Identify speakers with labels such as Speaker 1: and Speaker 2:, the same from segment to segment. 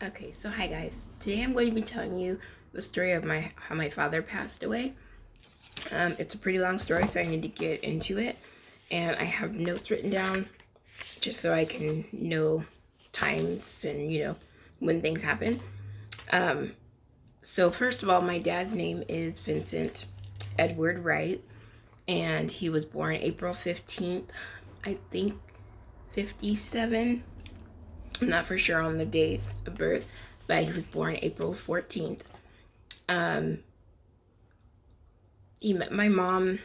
Speaker 1: Okay, so hi guys. Today I'm going to be telling you the story of how my father passed away. It's a pretty long story, so I need to get into it. And I have notes written down just so I can know times and when things happen. Um, so first of all, my dad's name is Vincent Edward Wright, and he was born April 15th, I think 57. I'm not for sure on the date of birth, but he was born April 14th. Um, he met my mom.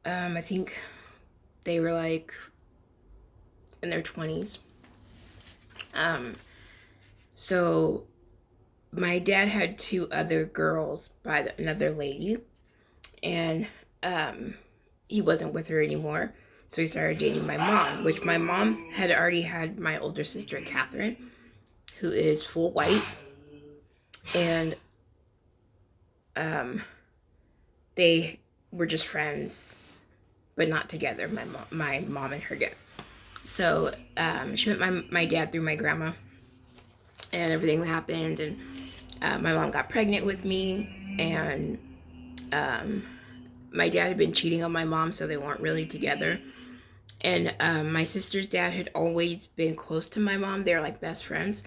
Speaker 1: I think they were like in their 20s. Um, so my dad had two other girls by another lady, and he wasn't with her anymore. So he started dating my mom, which my mom had already had my older sister, Catherine, who is full white. And they were just friends, but not together, my mom and her dad. So she met my dad through my grandma, and everything happened, and my mom got pregnant with me, and um, my dad had been cheating on my mom, so they weren't really together. And my sister's dad had always been close to my mom. They're like best friends.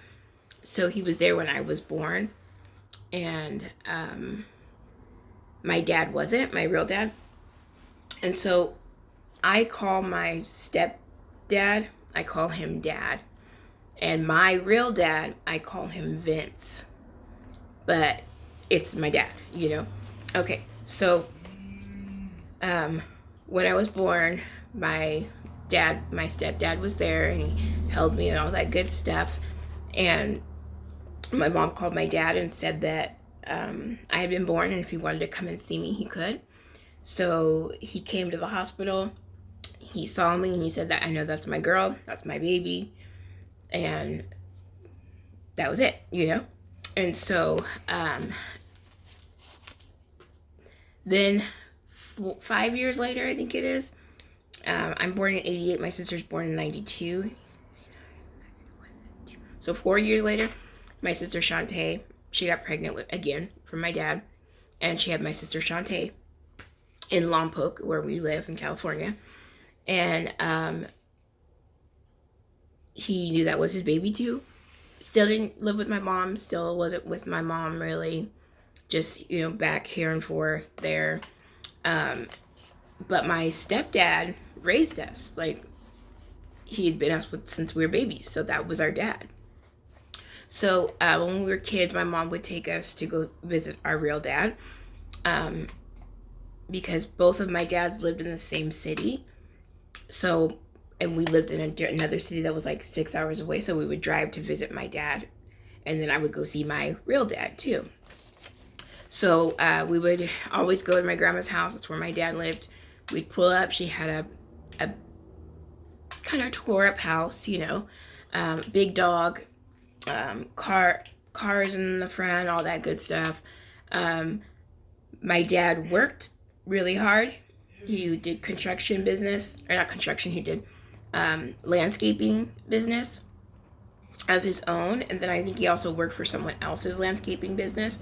Speaker 1: So he was there when I was born, and my dad wasn't, my real dad. And so I call my stepdad, I call him dad. And my real dad, I call him Vince. But it's my dad. Okay, so when I was born, my stepdad was there, and he held me and all that good stuff. And my mom called my dad and said that I had been born, and if he wanted to come and see me, he could. So he came to the hospital. He saw me, and he said that I know that's my girl, that's my baby, and that was it. And so then 5 years later, I think it is, I'm born in 88, my sister's born in 92. So 4 years later, my sister Shantae, she got pregnant again from my dad, and she had my sister Shantae in Lompoc, where we live in California. And he knew that was his baby too. Still didn't live with my mom, still wasn't with my mom really, just back here and forth there. But my stepdad raised us, like he had been us with since we were babies, so that was our dad. So when we were kids, my mom would take us to go visit our real dad, because both of my dads lived in the same city. So, and we lived in another city that was like 6 hours away. So we would drive to visit my dad, and then I would go see my real dad too. So we would always go to my grandma's house. That's where my dad lived. We'd pull up. She had a kind of tore up house, big dog, cars in the front, all that good stuff. My dad worked really hard. He did construction business, or not construction, he did landscaping business of his own. And then I think he also worked for someone else's landscaping business.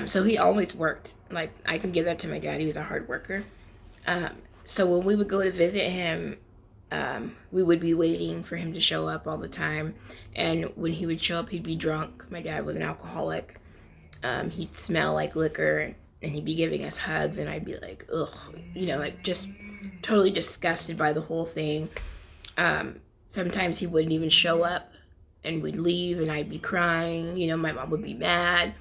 Speaker 1: So he always worked. Like, I can give that to my dad. He was a hard worker. So when we would go to visit him, we would be waiting for him to show up all the time. And when he would show up, he'd be drunk. My dad was an alcoholic. He'd smell like liquor, and he'd be giving us hugs, and I'd be like, ugh, like just totally disgusted by the whole thing. Sometimes he wouldn't even show up, and we'd leave, and I'd be crying. My mom would be mad.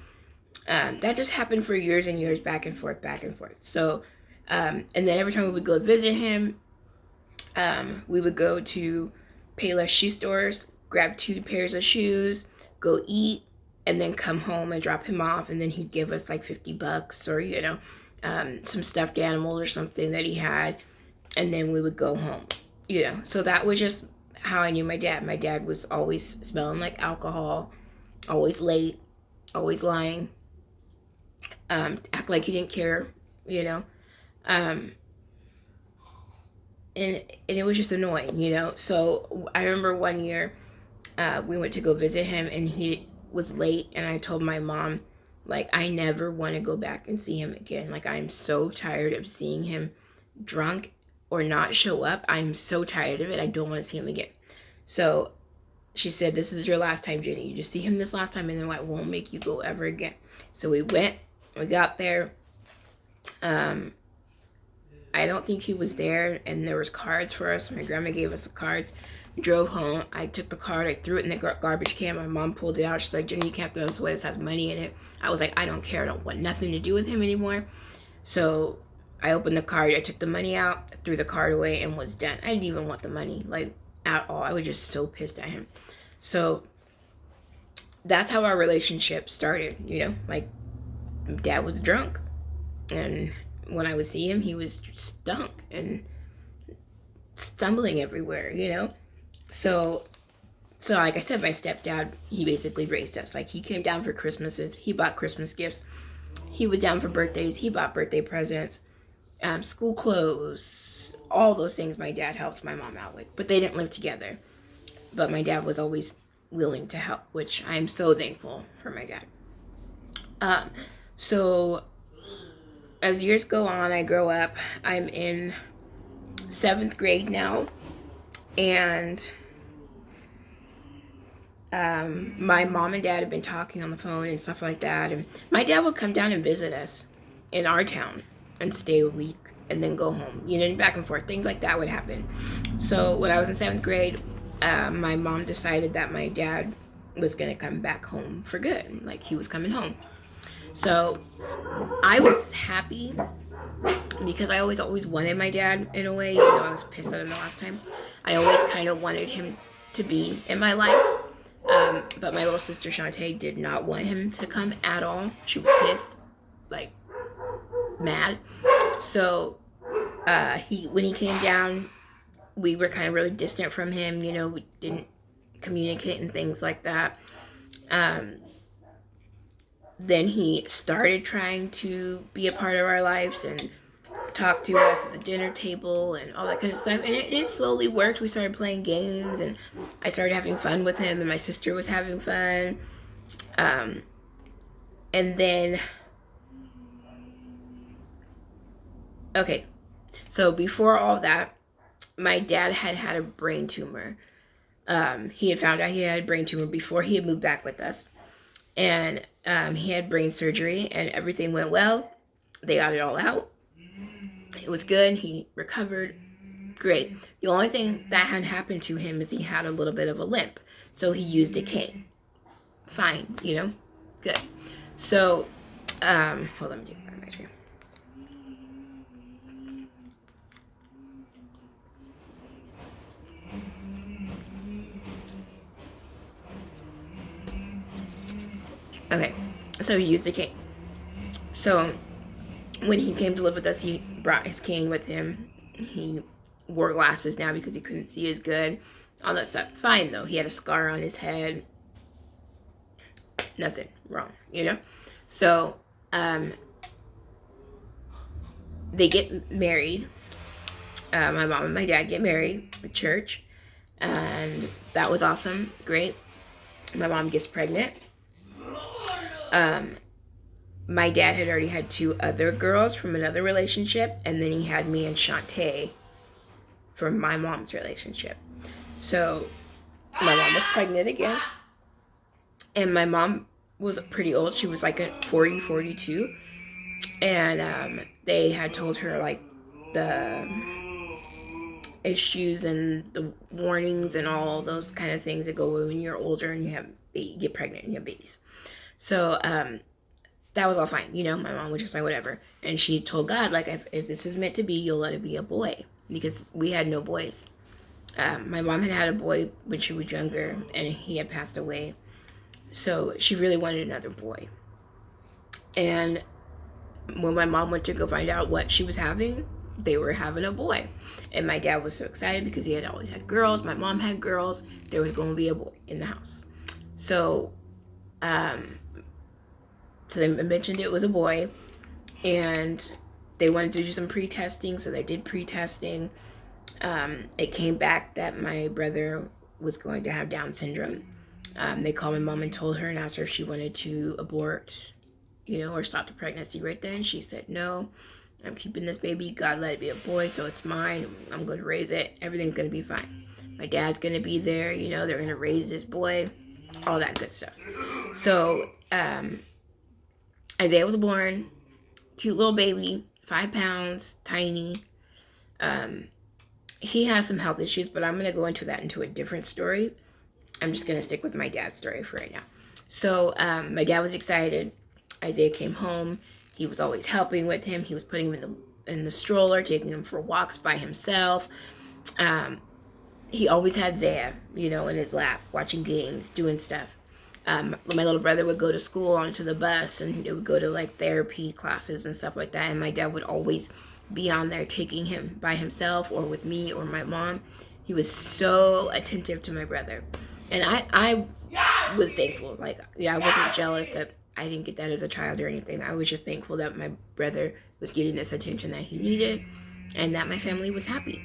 Speaker 1: That just happened for years and years, back and forth, back and forth. So, and then every time we would go visit him, we would go to Payless shoe stores, grab 2 pairs of shoes, go eat, and then come home and drop him off. And then he'd give us like $50 or, some stuffed animals or something that he had. And then we would go home, So that was just how I knew my dad. My dad was always smelling like alcohol, always late, always lying, act like he didn't care, and it was just annoying. So I remember one year we went to go visit him, and he was late, and I told my mom, like, I never want to go back and see him again. Like, I'm so tired of seeing him drunk or not show up. I'm so tired of it. I don't want to see him again. So she said, this is your last time, Jenny. You just see him this last time, and then I won't make you go ever again. So we went. We got there. I don't think he was there, and there was cards for us. My grandma gave us the cards. We drove home. I took the card. I threw it in the garbage can. My mom pulled it out. She's like, Jenny, you can't throw this away. This has money in it. I was like, I don't care. I don't want nothing to do with him anymore. So I opened the card. I took the money out, threw the card away, and was done. I didn't even want the money, like, at all. I was just so pissed at him. So that's how our relationship started, you know? Like, Dad was drunk, and when I would see him, he was stunk and stumbling everywhere, you know? So like I said, my stepdad, he basically raised us. Like, he came down for Christmases. He bought Christmas gifts. He was down for birthdays. He bought birthday presents, school clothes, all those things my dad helped my mom out with. But they didn't live together. But my dad was always willing to help, which I'm so thankful for my dad. So as years go on, I grow up. I'm in 7th grade now, and my mom and dad have been talking on the phone and stuff like that, and my dad would come down and visit us in our town and stay a week and then go home, you know, and back and forth. Things like that would happen. So when I was in 7th grade, my mom decided that my dad was going to come back home for good. Like, he was coming home. So I was happy because I always wanted my dad in a way. You know, I was pissed at him the last time. I always kind of wanted him to be in my life. But my little sister Shantae did not want him to come at all. She was pissed, like, mad. So when he came down, we were kind of really distant from him. You know, we didn't communicate and things like that. Then he started trying to be a part of our lives and talk to us at the dinner table and all that kind of stuff. And it slowly worked. We started playing games, and I started having fun with him, and my sister was having fun. And then, okay, so before all that, my dad had a brain tumor. He had found out he had a brain tumor before he had moved back with us. And he had brain surgery, and everything went well. They got it all out. It was good. He recovered. Great. The only thing that had happened to him is he had a little bit of a limp. So he used a cane. Fine, you know? Good. So, hold on, let me take it out of my screen. Okay, so he used a cane. So when he came to live with us, he brought his cane with him. He wore glasses now because he couldn't see as good. All that stuff. Fine, though. He had a scar on his head. Nothing wrong, you know? So, they get married. My mom and my dad get married at church. And that was awesome. Great. My mom gets pregnant. My dad had already had 2 other girls from another relationship, and then he had me and Shantae from my mom's relationship. So my mom was pregnant again, and my mom was pretty old. She was like at 40, 42, and they had told her, like, the issues and the warnings and all those kind of things that go when you're older and you get pregnant and you have babies. So that was all fine, you know. My mom was just like, whatever. And she told God, like, if this is meant to be, you'll let it be a boy, because we had no boys. My mom had a boy when she was younger, and he had passed away. So she really wanted another boy. And when my mom went to go find out what she was having, they were having a boy. And my dad was so excited because he had always had girls. My mom had girls. There was going to be a boy in the house. So they mentioned it was a boy, and they wanted to do some pre-testing, so they did pre-testing. It came back that my brother was going to have Down syndrome. They called my mom and told her and asked her if she wanted to abort, or stop the pregnancy right then. She said, no, I'm keeping this baby. God let it be a boy, so it's mine. I'm going to raise it. Everything's going to be fine. My dad's going to be there. They're going to raise this boy. All that good stuff. So, Isaiah was born. Cute little baby. 5 pounds. Tiny. He has some health issues, but I'm going to go into a different story. I'm just going to stick with my dad's story for right now. So, my dad was excited. Isaiah came home. He was always helping with him. He was putting him in the stroller, taking him for walks by himself. He always had Zaya, in his lap, watching games, doing stuff. My little brother would go to school onto the bus, and it would go to like therapy classes and stuff like that. And my dad would always be on there taking him by himself or with me or my mom. He was so attentive to my brother. And I was thankful. I wasn't jealous that I didn't get that as a child or anything. I was just thankful that my brother was getting this attention that he needed and that my family was happy,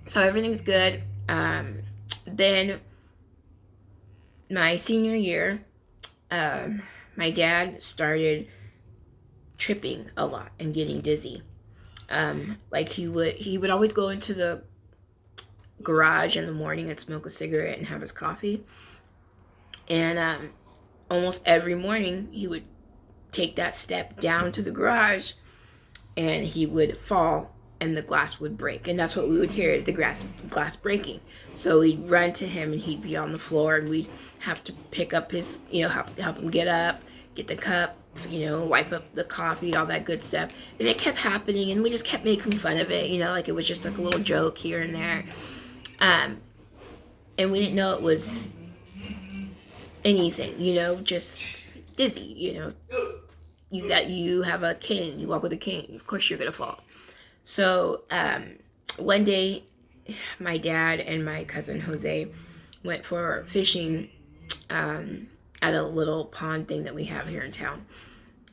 Speaker 1: So everything's good. Then my senior year, my dad started tripping a lot and getting dizzy. He would always go into the garage in the morning and smoke a cigarette and have his coffee. And almost every morning he would take that step down to the garage and he would fall and the glass would break. And that's what we would hear, is the glass breaking. So we'd run to him and he'd be on the floor and we'd have to pick up his, help him get up, get the cup, wipe up the coffee, all that good stuff. And it kept happening and we just kept making fun of it, like it was just like a little joke here and there. And we didn't know it was anything, just dizzy, you have a cane, you walk with a cane, of course you're gonna fall. So one day my dad and my cousin Jose went for fishing at a little pond thing that we have here in town,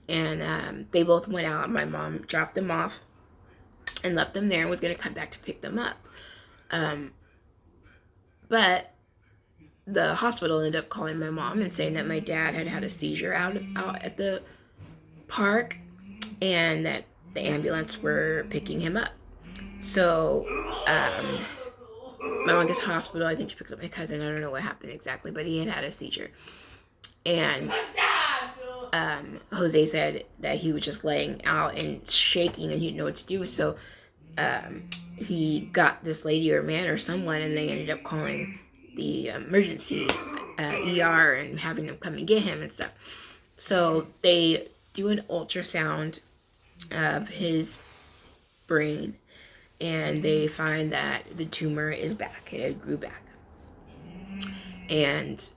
Speaker 1: and they both went out. My mom dropped them off and left them there and was gonna come back to pick them up, but the hospital ended up calling my mom and saying that my dad had a seizure out at the park and that the ambulance were picking him up. So my mom gets to the hospital. I think she picks up my cousin. I don't know what happened exactly, but he had a seizure. And Jose said that he was just laying out and shaking and he didn't know what to do. So he got this lady or man or someone, and they ended up calling the emergency ER and having them come and get him and stuff. So they do an ultrasound of his brain and they find that the tumor is back. It grew back. And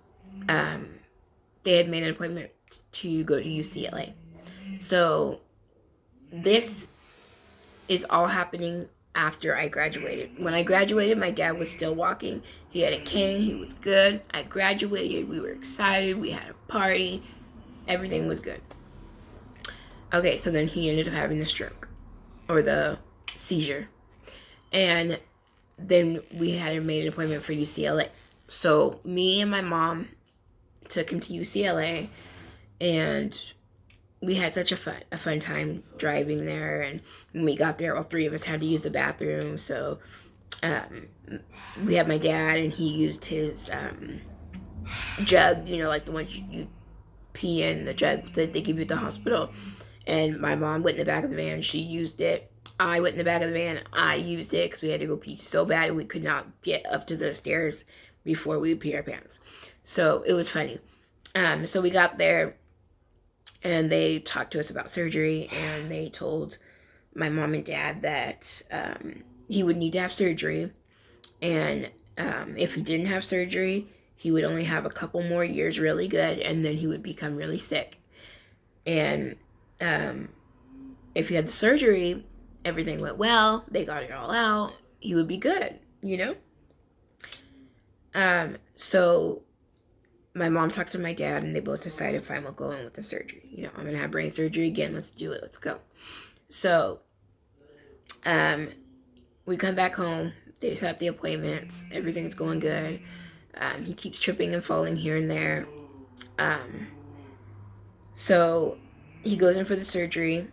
Speaker 1: they had made an appointment to go to UCLA. So this is all happening after I graduated. When I graduated, my dad was still walking. He had a cane. He was good. I graduated. We were excited. We had a party. Everything was good. Okay, so then he ended up having the stroke or the seizure. And then we had made an appointment for UCLA. So me and my mom took him to UCLA, and we had such a fun time driving there. And when we got there, all three of us had to use the bathroom. So we had my dad, and he used his jug, like the one you pee in, the jug that they give you at the hospital. And my mom went in the back of the van. She used it. I went in the back of the van. I used it because we had to go pee so bad we could not get up to the stairs before we would pee our pants. So it was funny. So we got there, and they talked to us about surgery, and they told my mom and dad that he would need to have surgery, and if he didn't have surgery, he would only have a couple more years really good, and then he would become really sick. And if he had the surgery, everything went well, they got it all out, he would be good, So my mom talked to my dad, and they both decided, fine, we'll go in with the surgery. I'm going to have brain surgery again. Let's do it. Let's go. So we come back home. They set up the appointments. Everything's going good. He keeps tripping and falling here and there. So he goes in for the surgery.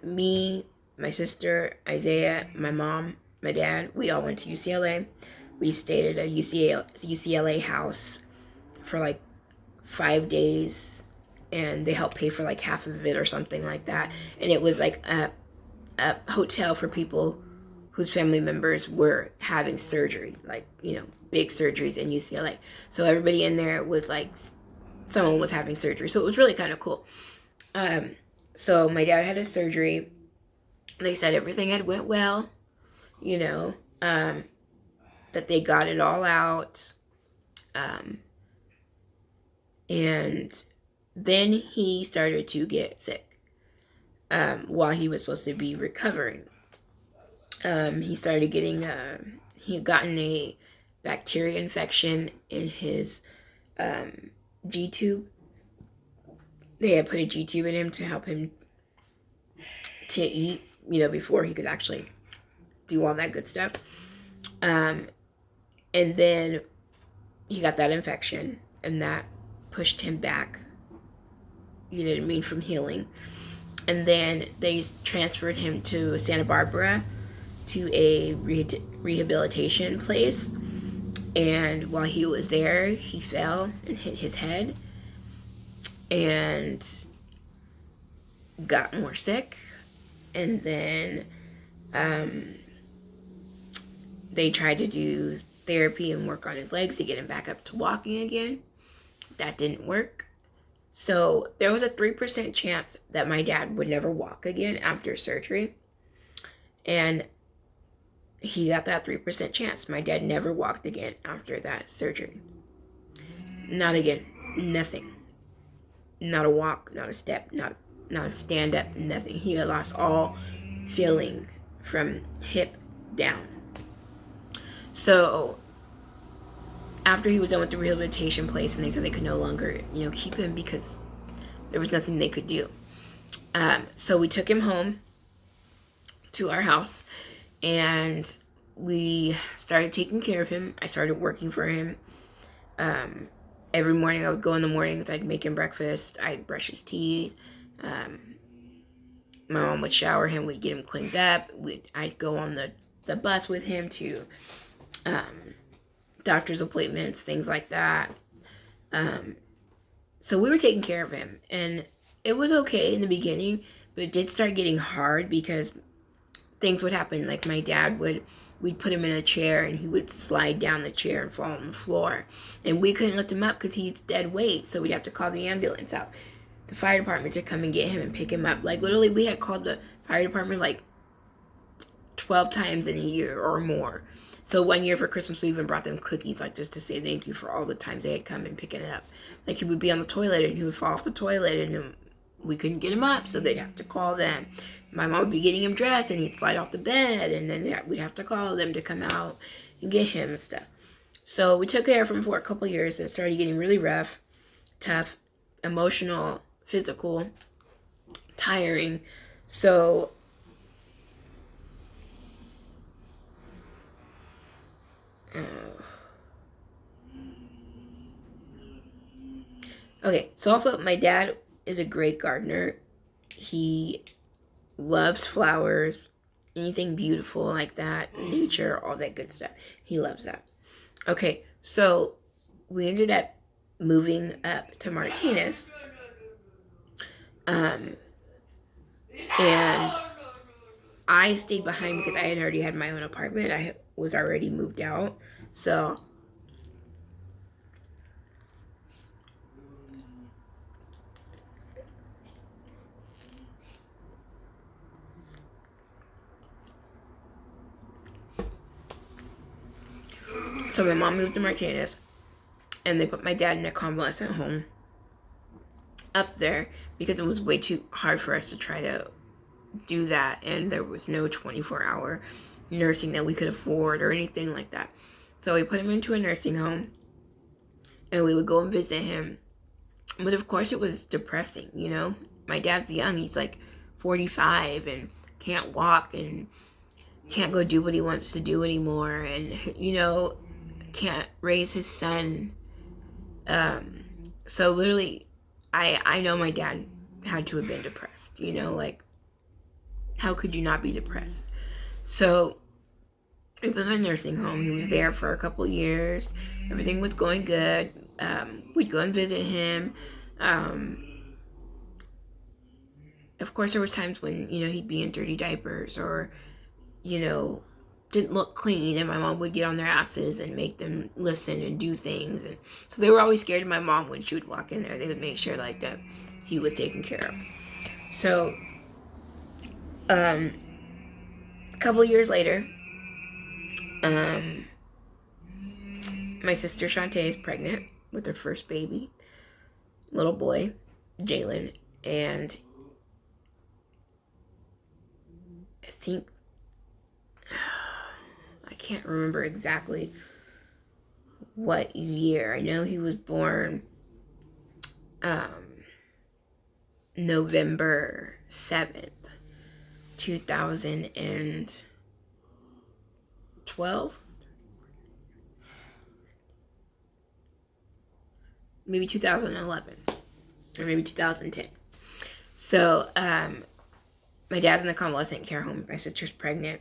Speaker 1: Me, my sister, Isaiah, my mom, my dad, we all went to UCLA. We stayed at a UCLA house for like 5 days, and they helped pay for like half of it or something like that. And it was like a hotel for people whose family members were having surgery, like, big surgeries in UCLA. So everybody in there was like, someone was having surgery. So it was really kind of cool. So my dad had his surgery. They said everything had went well, that they got it all out. And then he started to get sick while he was supposed to be recovering. He started getting, he had gotten a bacteria infection in his G-tube. They had put a G-tube in him to help him to eat, before he could actually do all that good stuff. And then he got that infection, and that pushed him back, from healing. And then they transferred him to Santa Barbara to a rehabilitation place. And while he was there, he fell and hit his head and got more sick. And then they tried to do therapy and work on his legs to get him back up to walking again. That didn't work. So there was a 3% chance that my dad would never walk again after surgery. And he got that 3% chance. My dad never walked again after that surgery. Not again. Nothing. Not a walk, not a step, not a stand up, nothing. He had lost all feeling from hip down. So after he was done with the rehabilitation place, and they said they could no longer, keep him because there was nothing they could do. So we took him home to our house, and we started taking care of him. I started working for him. Every morning I would go in the mornings, I'd make him breakfast, I'd brush his teeth. My mom would shower him, we'd get him cleaned up. I'd go on the bus with him to doctor's appointments, things like that. So we were taking care of him, and it was okay in the beginning, but it did start getting hard because things would happen. Like my dad we'd put him in a chair and he would slide down the chair and fall on the floor, and we couldn't lift him up because he's dead weight. So we'd have to call the ambulance out, the fire department, to come and get him and pick him up. Like literally we had called the fire department like 12 times in a year or more. So one year for Christmas, we even brought them cookies, like just to say thank you for all the times they had come and picking it up. Like he would be on the toilet and he would fall off the toilet, and we couldn't get him up, so they'd have to call them. My mom would be getting him dressed, and he'd slide off the bed, and then we'd have to call them to come out and get him and stuff. So we took care of him for a couple years, and it started getting really rough, tough, emotional, physical, tiring. So okay, so also my dad is a great gardener. He loves flowers, anything beautiful like that, nature, all that good stuff. He loves that. Okay, so we ended up moving up to Martinez. And I stayed behind because I had already had my own apartment. I was already moved out. So my mom moved to Martinez, and they put my dad in a convalescent home up there because it was way too hard for us to try to do that, and there was no 24-hour nursing that we could afford or anything like that. So we put him into a nursing home, and we would go and visit him. But of course it was depressing, My dad's young, he's like 45 and can't walk, and can't go do what he wants to do anymore, and can't raise his son. So literally, I know my dad had to have been depressed. Like, how could you not be depressed? So he was in a nursing home. He was there for a couple years. Everything was going good. We'd go and visit him. Of course, there were times when he'd be in dirty diapers, or didn't look clean, and my mom would get on their asses and make them listen and do things. And so they were always scared of my mom when she would walk in there. They would make sure like that he was taken care of. So a couple years later, my sister Shantae is pregnant with her first baby, little boy, Jalen, and I think I can't remember exactly what year. I know he was born November 7th, 2012, maybe 2011, or maybe 2010. So my dad's in a convalescent care home. My sister's pregnant.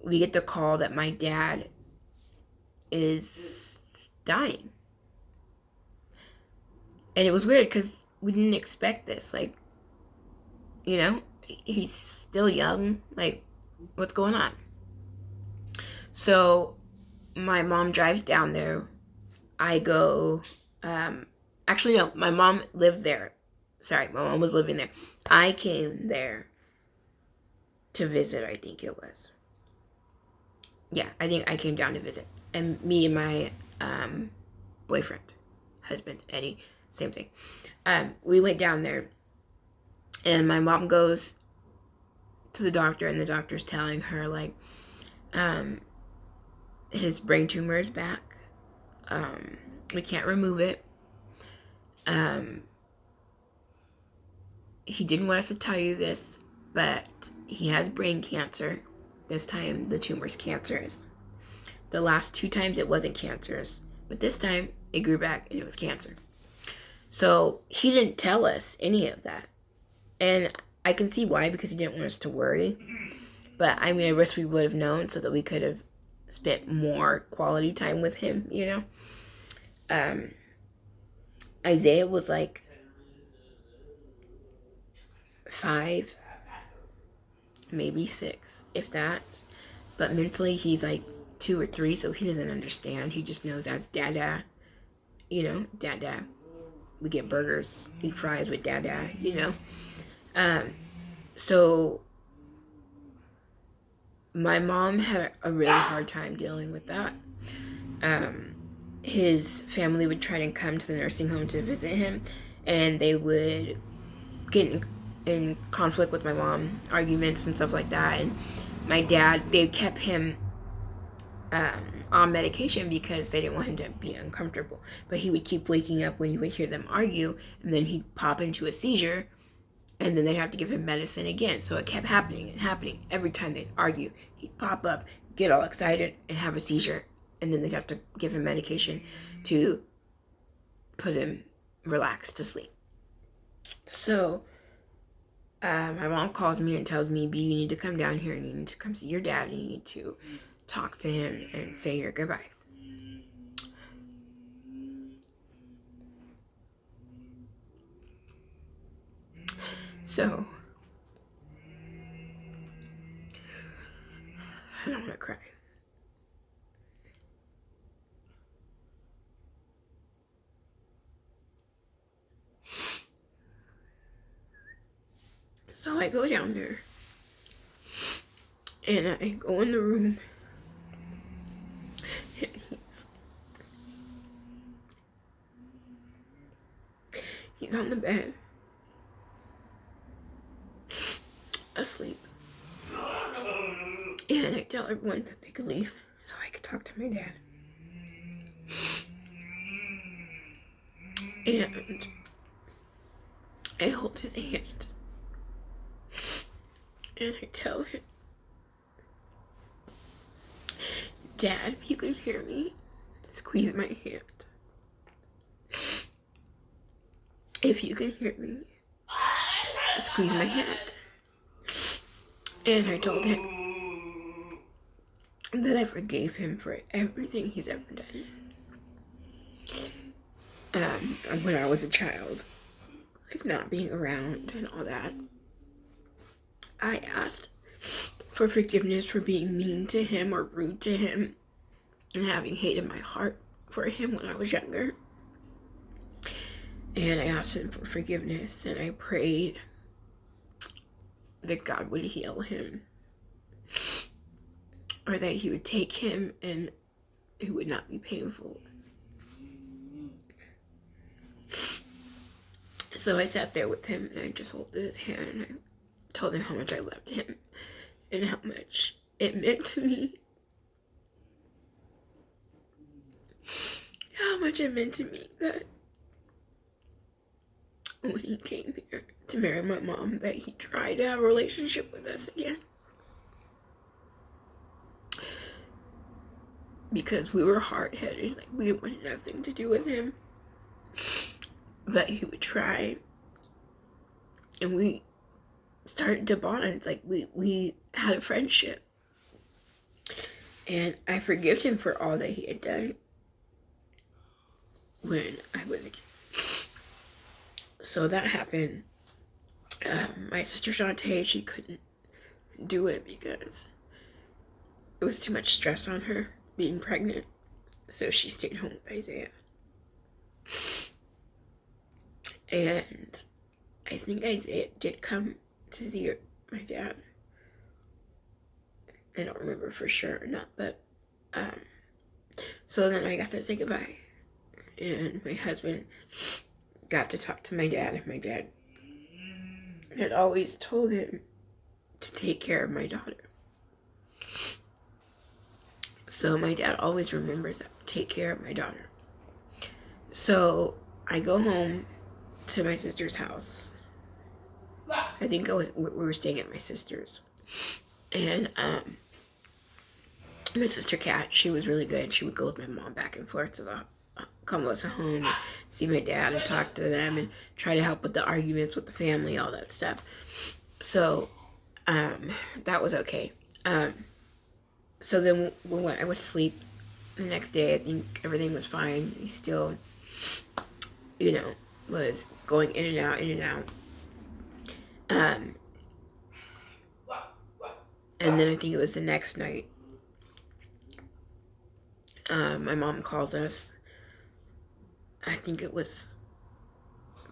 Speaker 1: We get the call that my dad is dying. And it was weird because we didn't expect this. Like, he's still young. Like, what's going on? So my mom drives down there. I go, actually, no, my mom lived there. Sorry, my mom was living there. I came there to visit, I think it was. Yeah, I think I came down to visit. And me and my boyfriend, husband, Eddie, same thing. We went down there, and my mom goes to the doctor, and the doctor's telling her, like, his brain tumor is back. We can't remove it. He didn't want us to tell you this, but he has brain cancer. This time, the tumor's cancerous. The last 2 times, it wasn't cancerous, but this time, it grew back, and it was cancer. So he didn't tell us any of that. And I can see why, because he didn't want us to worry. But I wish we would have known so that we could have spent more quality time with him, Isaiah was like 5, maybe 6, if that. But mentally, he's like 2 or 3, so he doesn't understand. He just knows that's Dada. Dada. We get burgers, eat fries with Dada, So my mom had a really hard time dealing with that. His family would try to come to the nursing home to visit him, and they would get in conflict with my mom, arguments and stuff like that. And my dad, they kept him on medication because they didn't want him to be uncomfortable. But he would keep waking up when he would hear them argue, and then he'd pop into a seizure, and then they'd have to give him medicine again. So it kept happening and happening. Every time they'd argue, he'd pop up, get all excited, and have a seizure. And then they'd have to give him medication to put him relaxed to sleep. So my mom calls me and tells me, B, you need to come down here and you need to come see your dad and you need to talk to him and say your goodbyes. So I don't want to cry. So I go down there, and I go in the room, and he's on the bed, asleep. And I tell everyone that they could leave so I could talk to my dad. And I hold his hand, and I tell him Dad, if you can hear me, squeeze my hand. If you can hear me, squeeze my hand. And I told him that I forgave him for everything he's ever done. When I was a child, like not being around and all that, I asked for forgiveness for being mean to him or rude to him and having hate in my heart for him when I was younger. And I asked him for forgiveness, and I prayed that God would heal him, or that he would take him and it would not be painful. So I sat there with him and I just held his hand and I told him how much I loved him and how much it meant to me. How much it meant to me that when he came here to marry my mom, that he tried to have a relationship with us again. Because we were hard-headed, like we didn't want nothing to do with him. But he would try. And we started to bond, like we had a friendship. And I forgive him for all that he had done when I was a kid. So that happened. My sister Shantae, she couldn't do it because it was too much stress on her being pregnant. So she stayed home with Isaiah. And I think Isaiah did come to see my dad. I don't remember for sure or not, but so then I got to say goodbye. And my husband got to talk to my dad, and my dad had always told him to take care of my daughter. So my dad always remembers that, take care of my daughter. So I go home to my sister's house. I think we were staying at my sister's. And my sister Kat, she was really good. She would go with my mom back and forth to the convalescent home and see my dad and talk to them and try to help with the arguments with the family, all that stuff. So that was okay. So then when I went to sleep the next day, I think everything was fine. He still, was going in and out, in and out. And then I think it was the next night, my mom calls us. I think it was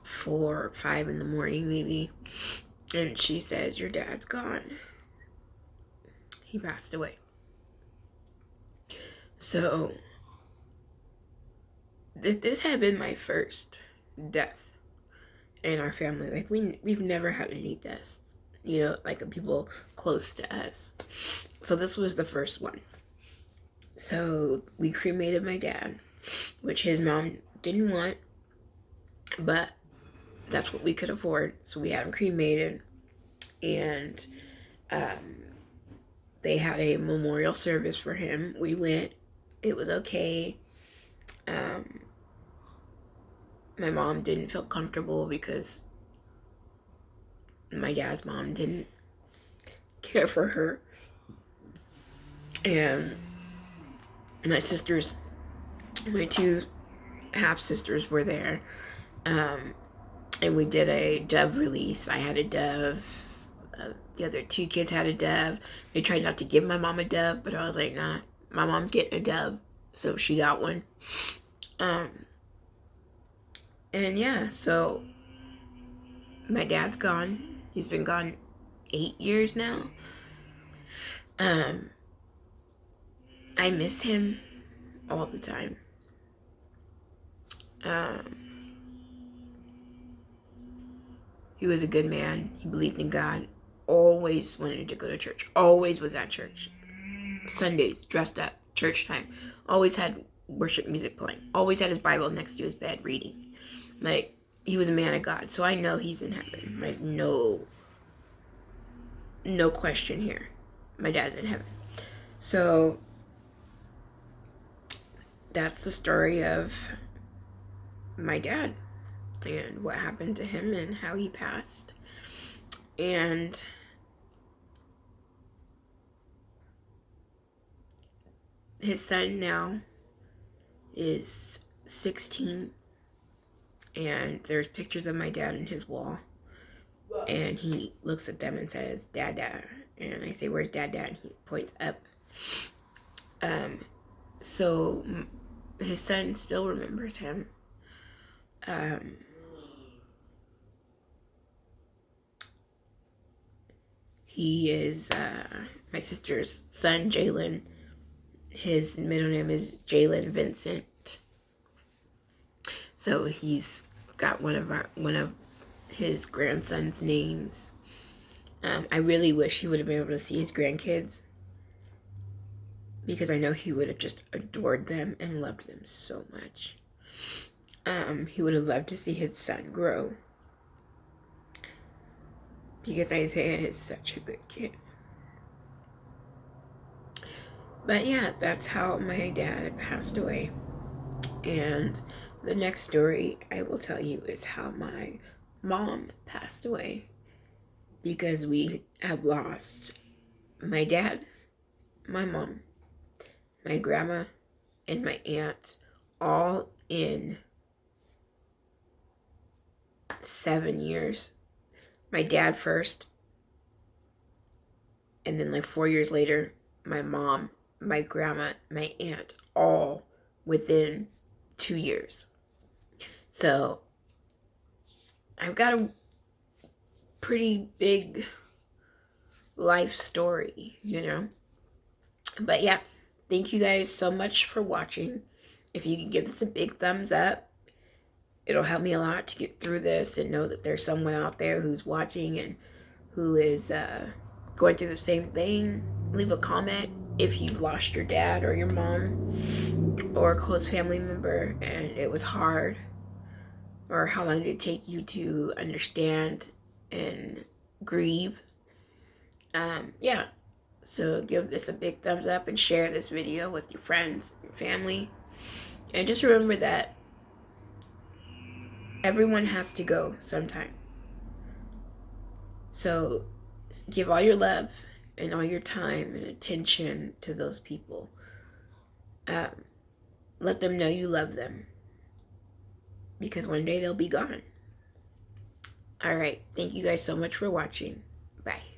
Speaker 1: 4 or 5 in the morning maybe. And she says, your dad's gone. He passed away. So this had been my first death in our family. Like we've never had any deaths, like people close to us. So this was the first one. So we cremated my dad, which his mom didn't want, but that's what we could afford. So we had him cremated, and they had a memorial service for him. We went. It was okay. My mom didn't feel comfortable because my dad's mom didn't care for her. And my sisters, my 2 half-sisters were there. And we did a dove release. I had a dove. The other 2 kids had a dove. They tried not to give my mom a dove, but I was like, nah, my mom's getting a dove. So she got one. And yeah, so my dad's gone. He's been gone 8 years now. I miss him all the time. He was a good man. He believed in God. Always wanted to go to church. Always was at church. Sundays, dressed up, church time. Always had worship music playing. Always had his Bible next to his bed reading. Like, he was a man of God. So I know he's in heaven. Like, no question here. My dad's in heaven. So that's the story of my dad and what happened to him and how he passed. And his son now is 16, and there's pictures of my dad in his wall, and he looks at them and says, "Dad, Dad," and I say, "Where's Dad, Dad?" And he points up. So his son still remembers him. He is my sister's son, Jalen. His middle name is Jalen Vincent. So he's got one of his grandson's names. I really wish he would have been able to see his grandkids, because I know he would have just adored them and loved them so much. He would have loved to see his son grow, because Isaiah is such a good kid. But yeah, that's how my dad passed away. And the next story I will tell you is how my mom passed away, because we have lost my dad, my mom, my grandma, and my aunt all in 7 years. My dad first, and then like 4 years later, my mom, my grandma, my aunt, all within 2 years. So I've got a pretty big life story, you know. But yeah, thank you guys so much for watching. If you can give this a big thumbs up, it'll help me a lot to get through this and know that there's someone out there who's watching and who is going through the same thing. Leave a comment if you've lost your dad or your mom or a close family member and it was hard, or how long did it take you to understand and grieve. Yeah, so give this a big thumbs up and share this video with your friends and family. And just remember that everyone has to go sometime. So give all your love and all your time and attention to those people. Let them know you love them, because one day they'll be gone. All right. Thank you guys so much for watching. Bye.